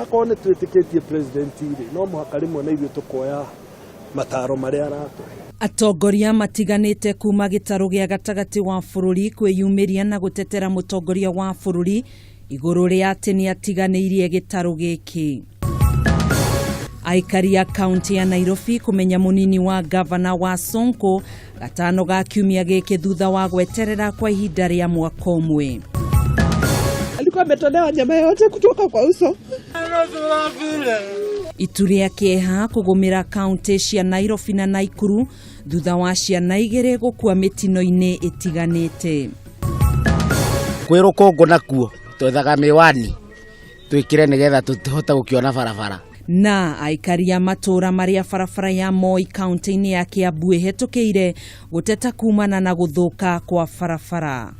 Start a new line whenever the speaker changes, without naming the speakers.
akone twitikitie president iri no muhaka rimwe na ithuĩ tukoya mataro maria aratuhe.
Atongoria matiganite kuma gĩtarũ gĩa gatagati wa bũrũri kwĩyumĩria na gũtetera mũtongoria wa bũrũri igũrũ rĩa atĩ nĩ atiganĩirie gĩtarũ gĩkĩ. Aikari a kaunti ya Nairobi kumenya munini wa gavana wa Sonko gatano ga kiumia gĩkĩ thutha wa gweterera kwa ihinda rĩa mwaka ũmwe.
Alikuwa ametolewa nyama yote kutoka kwa uso.
Itu rĩa kĩeha kũgũmĩra kaunti cia Nairobi na Naikuru thutha wa ciana igĩrĩ gũkua mĩtino-inĩ ĩtiganĩte.
Kwĩ rũkũngũ nakuo twethaga mĩwani twĩkĩre nĩgetha tũhote gũkĩona barabara.
Na aikari a matũra marĩa barabara ya Moi kaunti-inĩ ya Kiambu ĩhetũkĩire gũteta kumana na gũthũka kwa barabara.